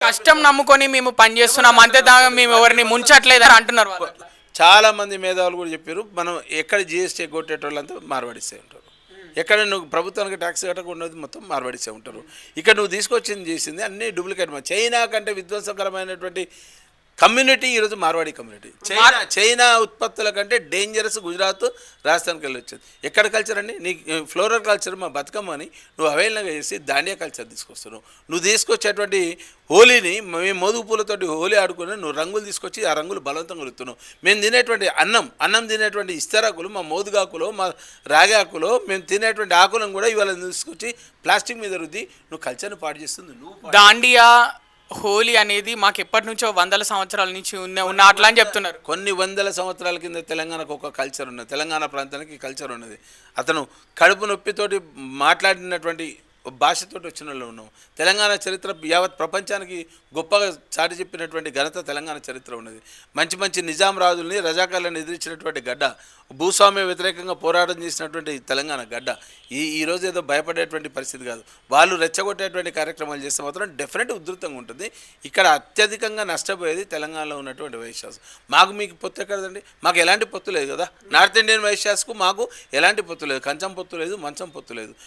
కష్టం నమ్ముకొని మేము పని చేస్తున్నాం అంతే మేము ఎవరిని ముంచట్లేదు అని అంటున్నారు వాళ్ళు. చాలామంది మేధావులు కూడా చెప్పారు, మనం ఎక్కడ జిఎస్టీ కొట్టేటోళ్ళంతా మార్వాడిసే ఉంటారు. ఎక్కడ నువ్వు ప్రభుత్వానికి ట్యాక్స్ కట్టకుండా మొత్తం మార్వాడిసే ఉంటారు. ఇక్కడ నువ్వు తీసుకొచ్చింది చేసింది అన్నీ డూప్లికేట్. చైనా కంటే విధ్వంసకరమైనటువంటి కమ్యూనిటీ ఈరోజు మార్వాడి కమ్యూనిటీ. చైనా ఉత్పత్తుల కంటే డేంజరస్ గుజరాత్, రాజస్థాన్కి వెళ్ళి వచ్చింది. ఎక్కడ కల్చర్ అండి? నీ ఫ్లోరల్ కల్చర్ మా బతుకమ్మని నువ్వు అవైలనగా చేసి దాండియా కల్చర్ తీసుకొస్తున్నావు. నువ్వు తీసుకొచ్చేటువంటి హోలీని మేము మోదుగు పూలతోటి హోలీ ఆడుకుని నువ్వు రంగులు తీసుకొచ్చి ఆ రంగులు బలవంతంగా రుతున్నావు. మేము తినేటువంటి అన్నం తినేటువంటి ఇస్తరాకులు, మా మోదుగాకులో, మా రాగాకులో మేము తినేటువంటి ఆకులను కూడా ఇవాళ తీసుకొచ్చి ప్లాస్టిక్ మీద రుద్ది నువ్వు కల్చర్ని పాడు చేస్తుంది. నువ్వు దాండియా హోలీ అనేది మాకు ఎప్పటి నుంచో వందల సంవత్సరాల నుంచి ఉన్న అట్లా అని చెప్తున్నారు. కొన్ని వందల సంవత్సరాల కింద తెలంగాణకు ఒక కల్చర్ ఉన్నది, తెలంగాణ ప్రాంతానికి కల్చర్ ఉన్నది. అతను కడుపు నొప్పితోటి మాట్లాడినటువంటి భాషతోటి వచ్చిన వాళ్ళు ఉన్నాం. తెలంగాణ చరిత్ర యావత్ ప్రపంచానికి గొప్పగా చాటి చెప్పినటువంటి ఘనత తెలంగాణ చరిత్ర ఉన్నది. మంచి మంచి నిజాం రాజుల్ని, రజాకార్లను ఎదిరించినటువంటి గడ్డ, భూస్వామ్య వ్యతిరేకంగా పోరాటం చేసినటువంటి తెలంగాణ గడ్డ. ఈరోజు ఏదో భయపడేటువంటి పరిస్థితి కాదు. వాళ్ళు రెచ్చగొట్టేటువంటి కార్యక్రమాలు చేస్తే మాత్రం డెఫినెట్ ఉధృతంగా ఉంటుంది. ఇక్కడ అత్యధికంగా నష్టపోయేది తెలంగాణలో ఉన్నటువంటి వైశ్యాస్. మాకు మీకు పొత్తు ఎక్కడదండి? మాకు ఎలాంటి పొత్తు లేదు కదా. నార్త్ ఇండియన్ వైశ్యాస్కు మాకు ఎలాంటి పొత్తు లేదు. కంచం పొత్తు లేదు, మంచం పొత్తు లేదు.